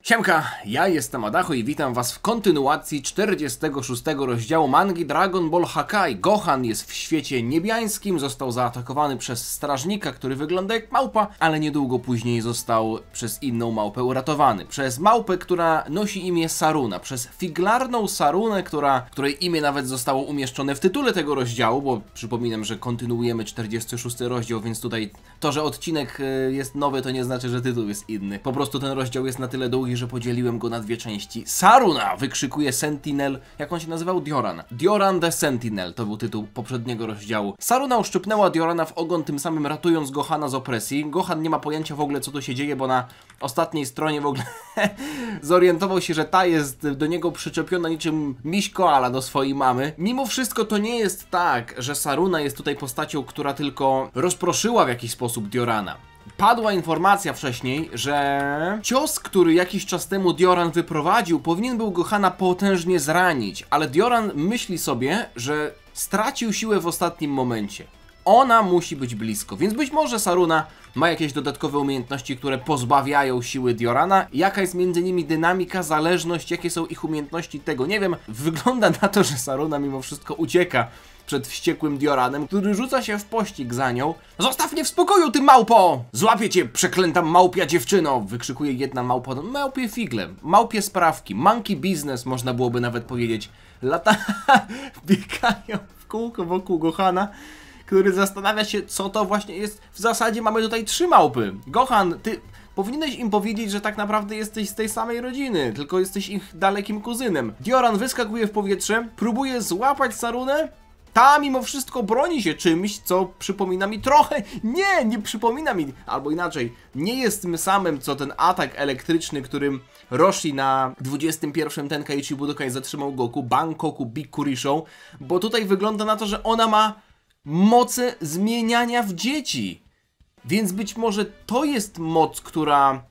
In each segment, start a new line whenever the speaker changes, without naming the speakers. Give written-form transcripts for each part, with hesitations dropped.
Siemka, ja jestem Adachu i witam was w kontynuacji 46 rozdziału mangi Dragon Ball Hakai. Gohan jest w świecie niebiańskim, został zaatakowany przez strażnika, który wygląda jak małpa, ale niedługo później został przez inną małpę uratowany. Przez małpę, która nosi imię Saruna, przez figlarną Sarunę, której imię nawet zostało umieszczone w tytule tego rozdziału, bo przypominam, że kontynuujemy 46 rozdział, więc tutaj to, że odcinek jest nowy, to nie znaczy, że tytuł jest inny. Po prostu ten rozdział jest na tyle długi, że podzieliłem go na dwie części. Saruna! Wykrzykuje Sentinel. Jak on się nazywał? Dioran. Dioran the Sentinel to był tytuł poprzedniego rozdziału. Saruna uszczypnęła Diorana w ogon, tym samym ratując Gohana z opresji. Gohan nie ma pojęcia w ogóle, co tu się dzieje, bo na ostatniej stronie w ogóle zorientował się, że ta jest do niego przyczepiona niczym miś koala do swojej mamy. Mimo wszystko to nie jest tak, że Saruna jest tutaj postacią, która tylko rozproszyła w jakiś sposób Diorana. Padła informacja wcześniej, że cios, który jakiś czas temu Dioran wyprowadził, powinien był Gohana potężnie zranić, ale Dioran myśli sobie, że stracił siłę w ostatnim momencie. Ona musi być blisko, więc być może Saruna ma jakieś dodatkowe umiejętności, które pozbawiają siły Diorana. Jaka jest między nimi dynamika, zależność, jakie są ich umiejętności, tego nie wiem. Wygląda na to, że Saruna mimo wszystko ucieka przed wściekłym Dioranem, który rzuca się w pościg za nią. Zostaw mnie w spokoju, ty małpo! Złapię cię, przeklęta małpia dziewczyno! Wykrzykuje jedna małpa. Małpie figle, małpie sprawki, monkey business można byłoby nawet powiedzieć. Lata biegają w kółko wokół Gohana, który zastanawia się, co to właśnie jest. W zasadzie mamy tutaj trzy małpy. Gohan, ty powinieneś im powiedzieć, że tak naprawdę jesteś z tej samej rodziny, tylko jesteś ich dalekim kuzynem. Dioran wyskakuje w powietrze, próbuje złapać Sarunę. Ta mimo wszystko broni się czymś, co przypomina mi trochę... Nie przypomina mi... Albo inaczej, nie jest tym samym, co ten atak elektryczny, którym Roshi na 21. Tenkaichi Budokai zatrzymał Goku, Bangkoku Big Kurishą, bo tutaj wygląda na to, że ona ma moce zmieniania w dzieci. Więc być może to jest moc,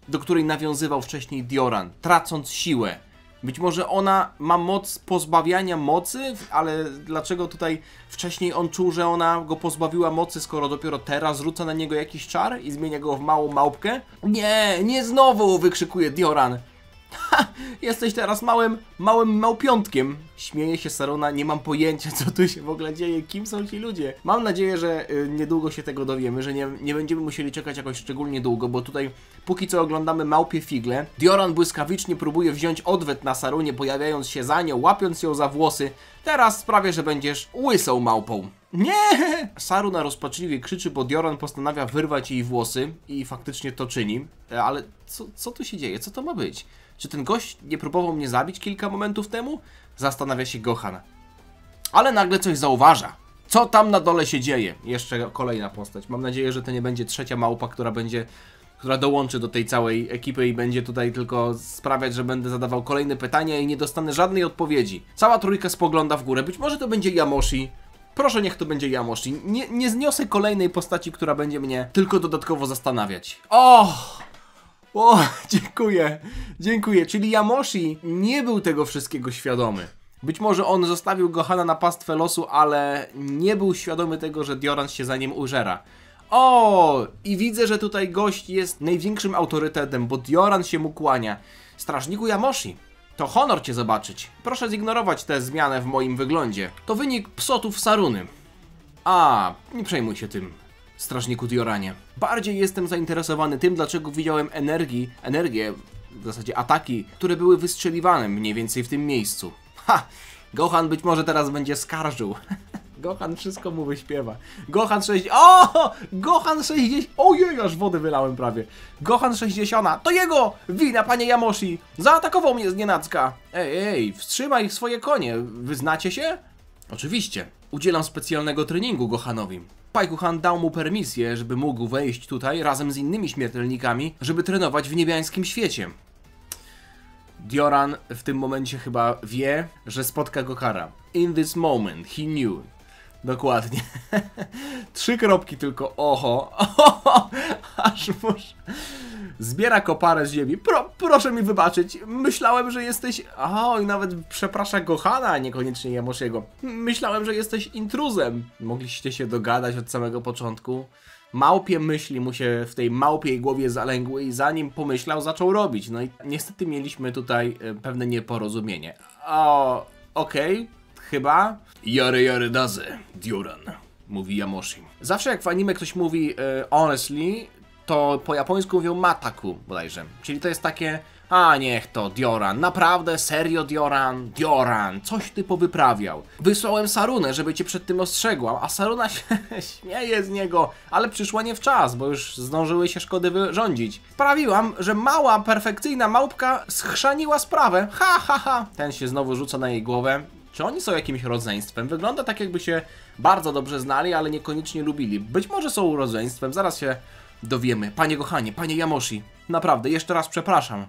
do której nawiązywał wcześniej Dioran, tracąc siłę. Być może ona ma moc pozbawiania mocy, ale dlaczego tutaj wcześniej on czuł, że ona go pozbawiła mocy, skoro dopiero teraz rzuca na niego jakiś czar i zmienia go w małą małpkę? Nie znowu! Wykrzykuje Dioran. Ha! Jesteś teraz małym małpiątkiem. Śmieje się Saruna, nie mam pojęcia, co tu się w ogóle dzieje, kim są ci ludzie. Mam nadzieję, że niedługo się tego dowiemy, że nie będziemy musieli czekać jakoś szczególnie długo, bo tutaj póki co oglądamy małpie figle. Dioran błyskawicznie próbuje wziąć odwet na Sarunie, pojawiając się za nią, łapiąc ją za włosy. Teraz sprawię, że będziesz łysą małpą. Nie! Saruna rozpaczliwie krzyczy, bo Dioran postanawia wyrwać jej włosy i faktycznie to czyni. Ale co tu się dzieje? Co to ma być? Czy ten gość nie próbował mnie zabić kilka momentów temu? Zastanawia się Gohan. Ale nagle coś zauważa. Co tam na dole się dzieje? Jeszcze kolejna postać. Mam nadzieję, że to nie będzie trzecia małpa, która dołączy do tej całej ekipy i będzie tutaj tylko sprawiać, że będę zadawał kolejne pytania i nie dostanę żadnej odpowiedzi. Cała trójka spogląda w górę. Być może to będzie Yamoshi. Proszę, niech to będzie Yamoshi. Nie zniosę kolejnej postaci, która będzie mnie tylko dodatkowo zastanawiać. O, dziękuję. Czyli Yamoshi nie był tego wszystkiego świadomy. Być może on zostawił Gohana na pastwę losu, ale nie był świadomy tego, że Dioran się za nim użera. O, i widzę, że tutaj gość jest największym autorytetem, bo Dioran się mu kłania. Strażniku Yamoshi, to honor cię zobaczyć. Proszę zignorować tę zmianę w moim wyglądzie. To wynik psotów Saruny. Nie przejmuj się tym, strażniku Dioranie. Bardziej jestem zainteresowany tym, dlaczego widziałem energię, w zasadzie ataki, które były wystrzeliwane mniej więcej w tym miejscu. Gohan być może teraz będzie skarżył. Gohan wszystko mu wyśpiewa. Gohan 60... Gohan 60... Ojej, aż wodę wylałem prawie. Gohan 60... To jego wina, panie Yamoshi. Zaatakował mnie znienacka. Ej, wstrzymaj swoje konie. Wyznacie się? Oczywiście. Udzielam specjalnego treningu Gohanowi. Paikuhan dał mu permisję, żeby mógł wejść tutaj razem z innymi śmiertelnikami, żeby trenować w niebiańskim świecie. Dioran w tym momencie chyba wie, że spotka Gokara. In this moment, he knew. Dokładnie. 3 kropki tylko. Oho. Aż muszę... Zbiera koparę z ziemi. Proszę mi wybaczyć. Myślałem, że jesteś... i nawet przeprasza Gohana, a niekoniecznie Yamoshiego. Myślałem, że jesteś intruzem. Mogliście się dogadać od samego początku. małpie myśli mu się w tej małpiej głowie zalęgły i zanim pomyślał, zaczął robić. No i niestety mieliśmy tutaj pewne nieporozumienie. O, okej, chyba. Yare daze, Dioran, mówi Yamoshi. Zawsze jak w anime ktoś mówi honestly, to po japońsku mówią mataku bodajże. Czyli to jest takie, a niech to, Dioran, naprawdę, serio Dioran, coś ty powyprawiał. Wysłałem Sarunę, żeby cię przed tym ostrzegła, a Saruna się śmieje z niego, ale przyszła nie w czas, bo już zdążyły się szkody wyrządzić. Sprawiłam, że mała, perfekcyjna małpka schrzaniła sprawę, ha. Ten się znowu rzuca na jej głowę. Czy oni są jakimś rodzeństwem? Wygląda tak, jakby się bardzo dobrze znali, ale niekoniecznie lubili. Być może są rodzeństwem, zaraz się dowiemy. Panie Gohanie, panie Yamoshi, naprawdę, jeszcze raz przepraszam.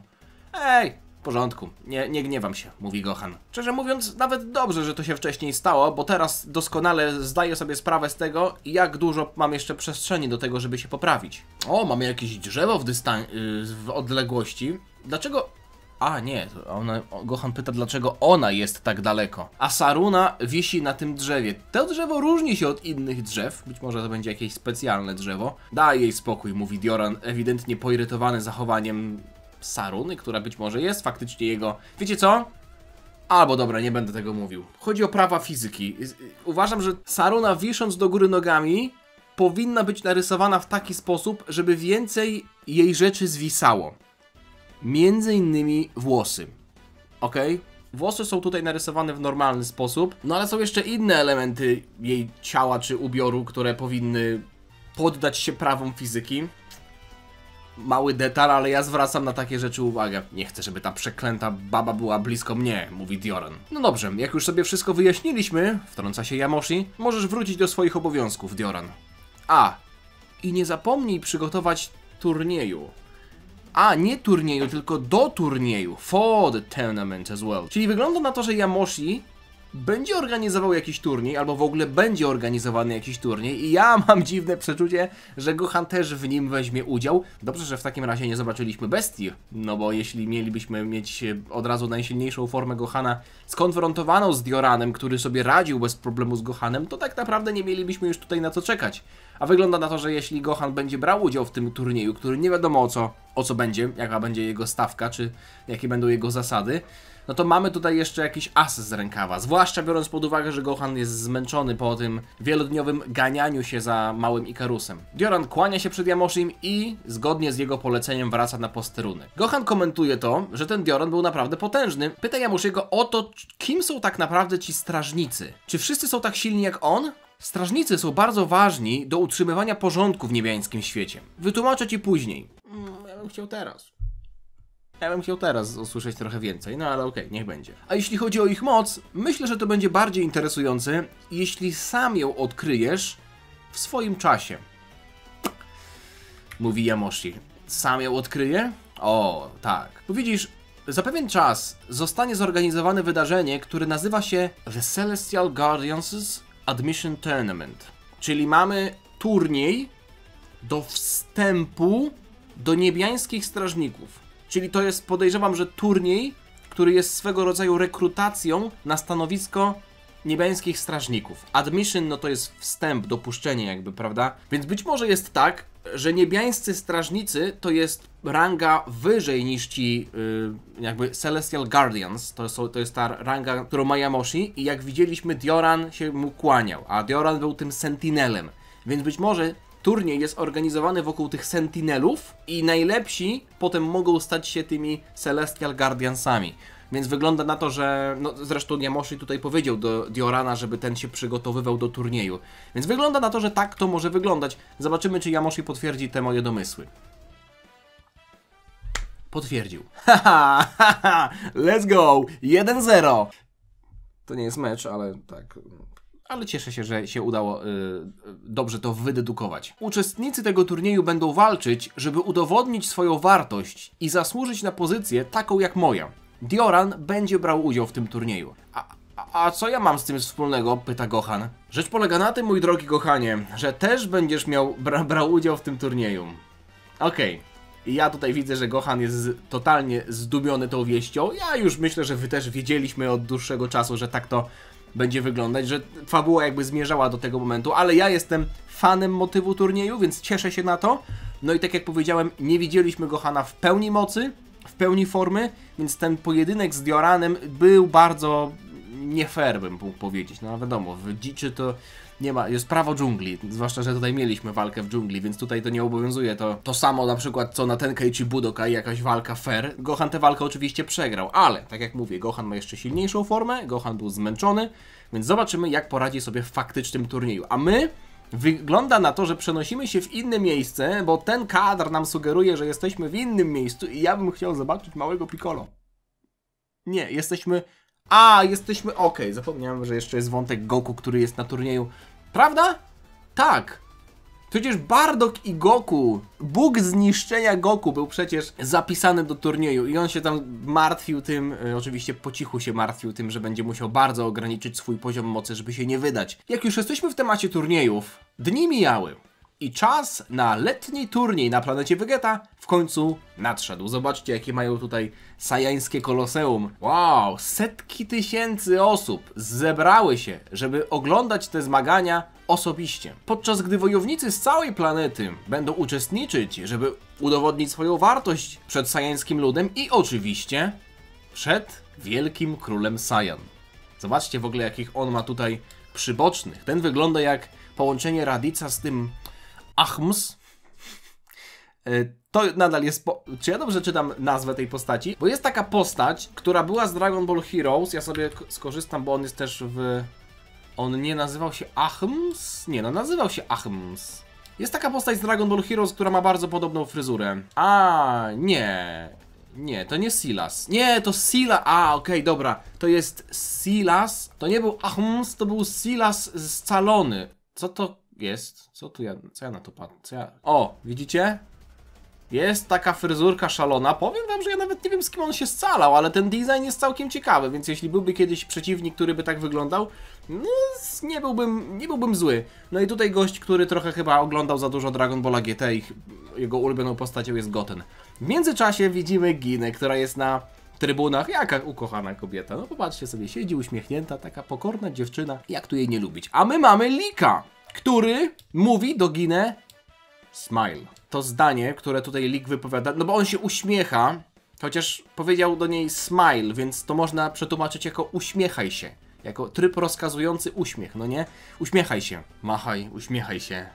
Ej, w porządku, nie gniewam się, mówi Gohan. Szczerze mówiąc, nawet dobrze, że to się wcześniej stało, bo teraz doskonale zdaję sobie sprawę z tego, jak dużo mam jeszcze przestrzeni do tego, żeby się poprawić. O, mamy jakieś drzewo w odległości. Dlaczego... A nie, Gohan pyta, dlaczego ona jest tak daleko. A Saruna wisi na tym drzewie. To drzewo różni się od innych drzew. Być może to będzie jakieś specjalne drzewo. Daj jej spokój, mówi Dioran, ewidentnie poirytowany zachowaniem Saruny, która być może jest faktycznie jego... Wiecie co? Albo dobra, nie będę tego mówił. Chodzi o prawa fizyki. Uważam, że Saruna wisząc do góry nogami powinna być narysowana w taki sposób, żeby więcej jej rzeczy zwisało. Między innymi włosy. Ok? Włosy są tutaj narysowane w normalny sposób, no ale są jeszcze inne elementy jej ciała czy ubioru, które powinny poddać się prawom fizyki. Mały detal, ale ja zwracam na takie rzeczy uwagę. Nie chcę, żeby ta przeklęta baba była blisko mnie, mówi Dioran. No dobrze, jak już sobie wszystko wyjaśniliśmy, wtrąca się Yamoshi, możesz wrócić do swoich obowiązków, Dioran. A, i nie zapomnij przygotować turnieju. A, nie turnieju, tylko do turnieju. For the tournament as well. Czyli wygląda na to, że Yamoshi będzie organizował jakiś turniej, albo w ogóle będzie organizowany jakiś turniej i ja mam dziwne przeczucie, że Gohan też w nim weźmie udział. Dobrze, że w takim razie nie zobaczyliśmy bestii, no bo jeśli mielibyśmy mieć od razu najsilniejszą formę Gohana skonfrontowaną z Dioranem, który sobie radził bez problemu z Gohanem, to tak naprawdę nie mielibyśmy już tutaj na co czekać. A wygląda na to, że jeśli Gohan będzie brał udział w tym turnieju, który nie wiadomo o co będzie, jaka będzie jego stawka, czy jakie będą jego zasady, no to mamy tutaj jeszcze jakiś as z rękawa. Zwłaszcza biorąc pod uwagę, że Gohan jest zmęczony po tym wielodniowym ganianiu się za małym Ikarusem. Dioran kłania się przed Yamoshim i zgodnie z jego poleceniem wraca na posterunek. Gohan komentuje to, że ten Dioran był naprawdę potężny. Pyta Yamoshiego o to, kim są tak naprawdę ci strażnicy. Czy wszyscy są tak silni jak on? Strażnicy są bardzo ważni do utrzymywania porządku w niebiańskim świecie. Wytłumaczę ci później. Ja bym chciał teraz. Ja bym chciał teraz usłyszeć trochę więcej, no ale okej, niech będzie. A jeśli chodzi o ich moc, myślę, że to będzie bardziej interesujące, jeśli sam ją odkryjesz w swoim czasie. Mówi Yamoshi. Sam ją odkryje? O, tak. Bo widzisz, za pewien czas zostanie zorganizowane wydarzenie, które nazywa się The Celestial Guardians' Admission Tournament. Czyli mamy turniej do wstępu do niebiańskich strażników. Czyli to jest, podejrzewam, że turniej, który jest swego rodzaju rekrutacją na stanowisko niebiańskich strażników. Admission, no to jest wstęp, dopuszczenie jakby, prawda? Więc być może jest tak, że niebiańscy strażnicy to jest ranga wyżej niż ci jakby Celestial Guardians. To jest ta ranga, którą ma Yamoshi i jak widzieliśmy, Dioran się mu kłaniał, a Dioran był tym sentinelem. Więc być może turniej jest organizowany wokół tych sentinelów i najlepsi potem mogą stać się tymi Celestial Guardiansami. Więc wygląda na to, że... No zresztą Yamoshi tutaj powiedział do Diorana, żeby ten się przygotowywał do turnieju. Więc wygląda na to, że tak to może wyglądać. Zobaczymy, czy Yamoshi potwierdzi te moje domysły. Potwierdził. Haha, let's go! 1-0! To nie jest mecz, ale tak... Ale cieszę się, że się udało dobrze to wydedukować. Uczestnicy tego turnieju będą walczyć, żeby udowodnić swoją wartość i zasłużyć na pozycję taką jak moja. Dioran będzie brał udział w tym turnieju. A co ja mam z tym wspólnego? Pyta Gohan. Rzecz polega na tym, mój drogi Gohanie, że też będziesz brał udział w tym turnieju. Okej. I ja tutaj widzę, że Gohan jest totalnie zdumiony tą wieścią. Ja już myślę, że wy też wiedzieliśmy od dłuższego czasu, że tak to będzie wyglądać, że fabuła jakby zmierzała do tego momentu, ale ja jestem fanem motywu turnieju, więc cieszę się na to. No i tak jak powiedziałem, nie widzieliśmy Gohana w pełni mocy, w pełni formy, więc ten pojedynek z Dioranem był bardzo nie fair, bym mógł powiedzieć. No wiadomo, w dziczy to nie ma, jest prawo dżungli, zwłaszcza, że tutaj mieliśmy walkę w dżungli, więc tutaj to nie obowiązuje to samo na przykład co na Tenkei czy Budokai, jakaś walka fair. Gohan tę walkę oczywiście przegrał, ale tak jak mówię, Gohan ma jeszcze silniejszą formę, Gohan był zmęczony, więc zobaczymy jak poradzi sobie w faktycznym turnieju. A my wygląda na to, że przenosimy się w inne miejsce, bo ten kadr nam sugeruje, że jesteśmy w innym miejscu i ja bym chciał zobaczyć małego Piccolo. Nie, jesteśmy... jesteśmy... Okej, zapomniałem, że jeszcze jest wątek Goku, który jest na turnieju. Prawda? Tak. Przecież Bardock i Goku, Bóg zniszczenia Goku był przecież zapisany do turnieju i on się tam martwił tym, oczywiście po cichu się martwił tym, że będzie musiał bardzo ograniczyć swój poziom mocy, żeby się nie wydać. Jak już jesteśmy w temacie turniejów, dni mijały i czas na letni turniej na planecie Vegeta w końcu nadszedł. Zobaczcie, jakie mają tutaj sajańskie koloseum. Wow, setki tysięcy osób zebrały się, żeby oglądać te zmagania osobiście. Podczas gdy wojownicy z całej planety będą uczestniczyć, żeby udowodnić swoją wartość przed sajańskim ludem i oczywiście przed wielkim królem Saiyan. Zobaczcie w ogóle, jakich on ma tutaj przybocznych. Ten wygląda jak połączenie Radica z tym Ahms. To nadal jest... Czy ja dobrze czytam nazwę tej postaci? Bo jest taka postać, która była z Dragon Ball Heroes. Ja sobie skorzystam, bo on jest też w... On nie nazywał się Ahms? Nie, no nazywał się Ahms. Jest taka postać z Dragon Ball Heroes, która ma bardzo podobną fryzurę. Nie. Nie, to nie Silas. Nie, to Silas. Okej, dobra. To jest Silas. To nie był Ahms, to był Silas scalony. Co to jest? Co ja na to patrzę? O, widzicie? Jest taka fryzurka szalona. Powiem wam, że ja nawet nie wiem, z kim on się scalał, ale ten design jest całkiem ciekawy, więc jeśli byłby kiedyś przeciwnik, który by tak wyglądał, no nie byłbym zły. No i tutaj gość, który trochę chyba oglądał za dużo Dragon Balla GT i jego ulubioną postacią jest Goten. W międzyczasie widzimy Ginę, która jest na trybunach, jaka ukochana kobieta. No popatrzcie sobie, siedzi uśmiechnięta, taka pokorna dziewczyna, jak tu jej nie lubić. A my mamy Leaka, który mówi do Ginę smile. To zdanie, które tutaj Leak wypowiada, no bo on się uśmiecha, chociaż powiedział do niej smile, więc to można przetłumaczyć jako uśmiechaj się. Jako tryb rozkazujący uśmiech, no nie? Uśmiechaj się, machaj, uśmiechaj się,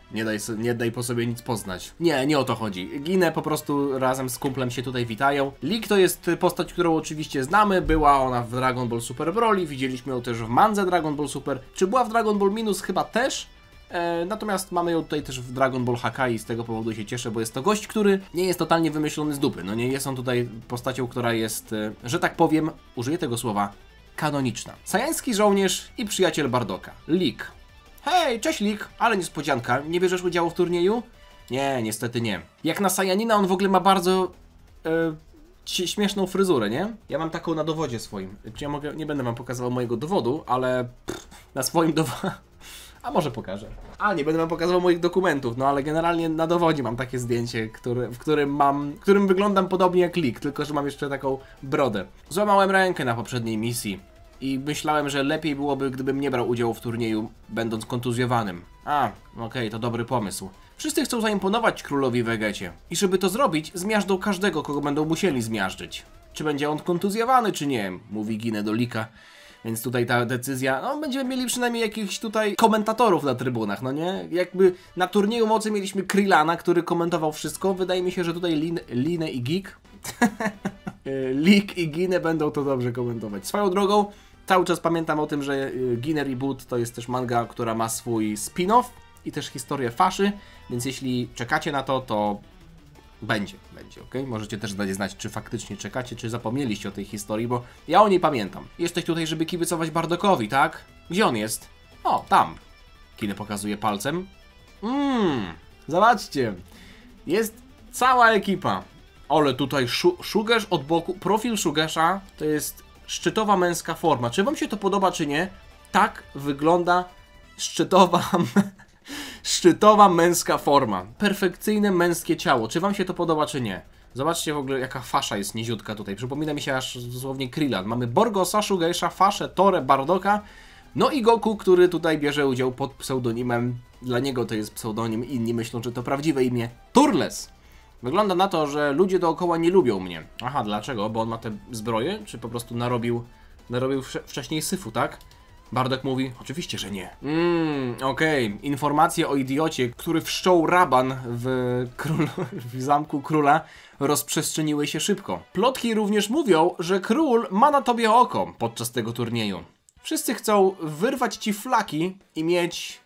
nie daj po sobie nic poznać. Nie o to chodzi. Ginę po prostu razem z kumplem się tutaj witają. Leak to jest postać, którą oczywiście znamy, była ona w Dragon Ball Super Broly, widzieliśmy ją też w mandze Dragon Ball Super. Czy była w Dragon Ball Minus? Chyba też. Natomiast mamy ją tutaj też w Dragon Ball Hakai i z tego powodu się cieszę, bo jest to gość, który nie jest totalnie wymyślony z dupy. No nie jest on tutaj postacią, która jest, że tak powiem, użyję tego słowa, kanoniczna. Sajański żołnierz i przyjaciel Bardocka. Leak. Hej, cześć Leak, ale niespodzianka, nie bierzesz udziału w turnieju? Nie, niestety nie. Jak na Sajanina on w ogóle ma bardzo śmieszną fryzurę, nie? Ja mam taką na dowodzie swoim. Ja mogę, nie będę wam pokazywał mojego dowodu, ale na swoim dowodzie... A może pokażę. Nie będę wam pokazywał moich dokumentów, no ale generalnie na dowodzie mam takie zdjęcie, w którym wyglądam podobnie jak Leak, tylko że mam jeszcze taką brodę. Złamałem rękę na poprzedniej misji i myślałem, że lepiej byłoby, gdybym nie brał udziału w turnieju, będąc kontuzjowanym. Okej, to dobry pomysł. Wszyscy chcą zaimponować królowi Vegecie i żeby to zrobić, zmiażdżą każdego, kogo będą musieli zmiażdżyć. Czy będzie on kontuzjowany, czy nie, mówi Ginę do Leaka. Więc tutaj ta decyzja, no będziemy mieli przynajmniej jakichś tutaj komentatorów na trybunach, no nie? Jakby na turnieju mocy mieliśmy Krillana, który komentował wszystko. Wydaje mi się, że tutaj Linę i Geek, Leak i Ginę będą to dobrze komentować. Swoją drogą, cały czas pamiętam o tym, że Ginę Reboot to jest też manga, która ma swój spin-off i też historię faszy, więc jeśli czekacie na to, to będzie, ok? Możecie też dać znać, czy faktycznie czekacie, czy zapomnieliście o tej historii, bo ja o niej pamiętam. Jesteś tutaj, żeby kibicować Bardockowi, tak? Gdzie on jest? O, tam. Ginę pokazuje palcem. Zobaczcie. Jest cała ekipa. Ale tutaj Shugesh od boku, profil Shugesha to jest szczytowa męska forma. Czy wam się to podoba, czy nie? Tak wygląda szczytowa męska forma. Perfekcyjne męskie ciało. Czy wam się to podoba, czy nie? Zobaczcie w ogóle, jaka fasza jest niziutka tutaj. Przypomina mi się aż dosłownie Krillan. Mamy Borgosa, Shugesha, faszę, Torę, Bardocka. No i Goku, który tutaj bierze udział pod pseudonimem, dla niego to jest pseudonim, inni myślą, że to prawdziwe imię, Turles. Wygląda na to, że ludzie dookoła nie lubią mnie. Aha, dlaczego? Bo on ma te zbroje? Czy po prostu narobił wcześniej syfu, tak? Bardock mówi, oczywiście, że nie. Okej. Informacje o idiocie, który wszczął raban w zamku króla, rozprzestrzeniły się szybko. Plotki również mówią, że król ma na tobie oko podczas tego turnieju. Wszyscy chcą wyrwać ci flaki i mieć...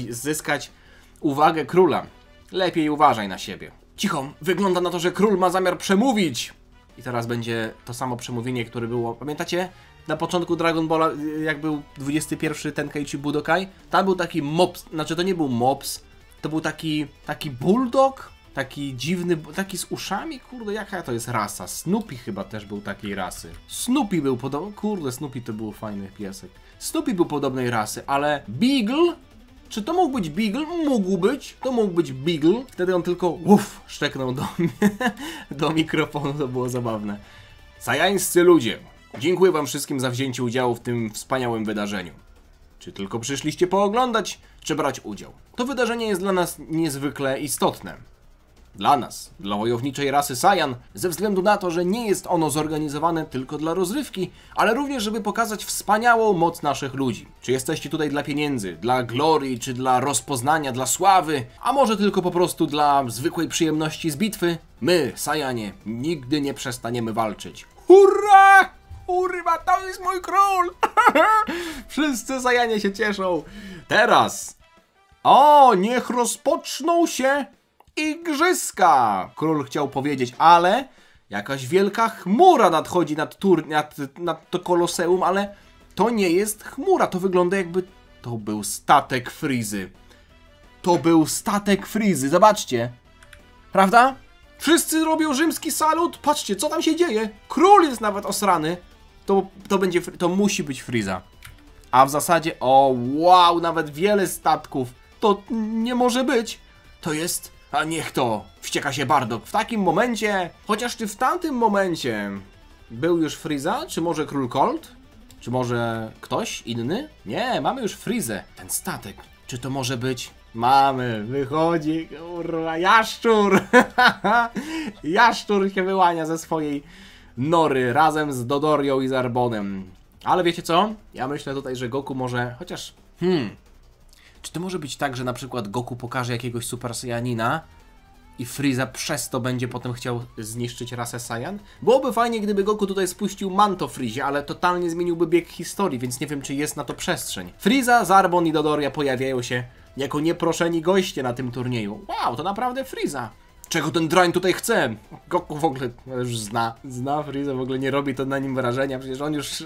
zyskać uwagę króla. Lepiej uważaj na siebie. Cicho, wygląda na to, że król ma zamiar przemówić. I teraz będzie to samo przemówienie, które było... Pamiętacie? Na początku Dragon Balla, jak był 21 Tenkaichi Budokai, tam był taki mops, znaczy to nie był mops, to był taki bulldog, taki dziwny, taki z uszami, kurde, jaka to jest rasa? Snoopy chyba też był takiej rasy. Snoopy był podobny, kurde, Snoopy to był fajny piesek. Snoopy był podobnej rasy, ale Beagle, czy to mógł być Beagle? Mógł być, to mógł być Beagle. Wtedy on tylko, szczeknął do mikrofonu, to było zabawne. Sajańscy ludzie. Dziękuję wam wszystkim za wzięcie udziału w tym wspaniałym wydarzeniu. Czy tylko przyszliście pooglądać, czy brać udział? To wydarzenie jest dla nas niezwykle istotne. Dla nas, dla wojowniczej rasy Saiyan, ze względu na to, że nie jest ono zorganizowane tylko dla rozrywki, ale również, żeby pokazać wspaniałą moc naszych ludzi. Czy jesteście tutaj dla pieniędzy, dla glorii, czy dla rozpoznania, dla sławy, a może tylko po prostu dla zwykłej przyjemności z bitwy? My, Saiyanie, nigdy nie przestaniemy walczyć. Hurra! Kurwa, to jest mój król! Wszyscy Saiyanie się cieszą. Teraz! Niech rozpoczną się igrzyska! Król chciał powiedzieć, ale jakaś wielka chmura nadchodzi nad to koloseum, ale to nie jest chmura. To wygląda jakby to był statek Frizy. To był statek Frizy, zobaczcie. Prawda? Wszyscy robią rzymski salut. Patrzcie, co tam się dzieje. Król jest nawet osrany. To musi być Friza. A w zasadzie, wow, nawet wiele statków. To nie może być. To jest, a niech to, wścieka się Bardock. W takim momencie, chociaż czy w tamtym momencie był już Friza, czy może Król Colt? Czy może ktoś inny? Nie, mamy już Frizę. Ten statek, czy to może być... Mamy, wychodzi, kurwa, jaszczur. Jaszczur się wyłania ze swojej nory razem z Dodorią i z Arbonem. Ale wiecie co? Ja myślę tutaj, że Goku może... Chociaż... Czy to może być tak, że na przykład Goku pokaże jakiegoś Super Saiyanina i Frieza przez to będzie potem chciał zniszczyć rasę Saiyan? Byłoby fajnie, gdyby Goku tutaj spuścił manto Frizie, ale totalnie zmieniłby bieg historii, więc nie wiem, czy jest na to przestrzeń. Frieza, Zarbon i Dodoria pojawiają się jako nieproszeni goście na tym turnieju. Wow, to naprawdę Frieza. Czego ten drań tutaj chce? Goku w ogóle już zna Frieza, w ogóle nie robi to na nim wrażenia. Przecież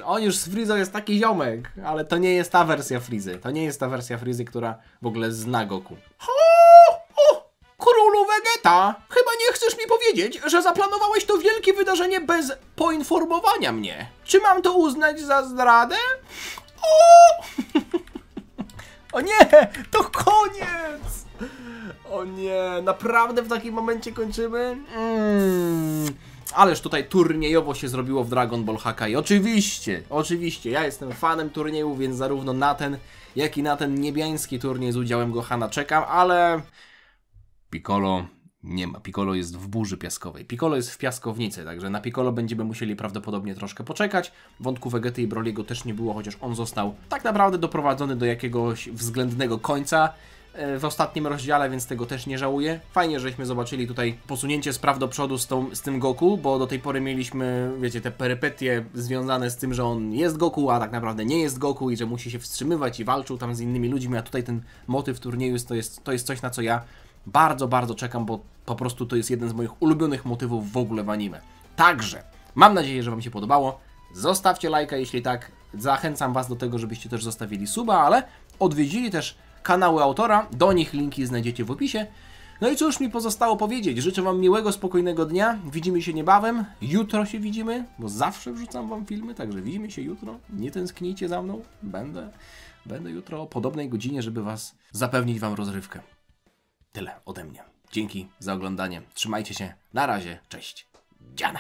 on już z Friezą jest taki ziomek. Ale to nie jest ta wersja Frizy. To nie jest ta wersja Frizy, która w ogóle zna Goku. Królu Vegeta! Chyba nie chcesz mi powiedzieć, że zaplanowałeś to wielkie wydarzenie bez poinformowania mnie. Czy mam to uznać za zdradę? O nie! To koniec! O nie, naprawdę w takim momencie kończymy? Ależ tutaj turniejowo się zrobiło w Dragon Ball Hakai. Oczywiście, ja jestem fanem turnieju, więc zarówno na ten, jak i na ten niebiański turniej z udziałem Gohana czekam, ale... Piccolo nie ma. Piccolo jest w burzy piaskowej. Piccolo jest w piaskownicy, także na Piccolo będziemy musieli prawdopodobnie troszkę poczekać. Wątku Vegety i Broliego też nie było, chociaż on został tak naprawdę doprowadzony do jakiegoś względnego końca w ostatnim rozdziale, więc tego też nie żałuję. Fajnie, żeśmy zobaczyli tutaj posunięcie spraw do przodu z tym Goku, bo do tej pory mieliśmy, wiecie, te perypetie związane z tym, że on jest Goku, a tak naprawdę nie jest Goku i że musi się wstrzymywać i walczył tam z innymi ludźmi, a tutaj ten motyw turnieju to jest coś, na co ja bardzo, bardzo czekam, bo po prostu to jest jeden z moich ulubionych motywów w ogóle w anime. Także, mam nadzieję, że wam się podobało. Zostawcie lajka, jeśli tak. Zachęcam was do tego, żebyście też zostawili suba, ale odwiedzili też kanały autora. Do nich linki znajdziecie w opisie. No i cóż mi pozostało powiedzieć? Życzę wam miłego, spokojnego dnia. Widzimy się niebawem. Jutro się widzimy, bo zawsze wrzucam wam filmy, także widzimy się jutro. Nie tęsknijcie za mną. Będę jutro o podobnej godzinie, żeby zapewnić wam rozrywkę. Tyle ode mnie. Dzięki za oglądanie. Trzymajcie się. Na razie. Cześć. Dziana.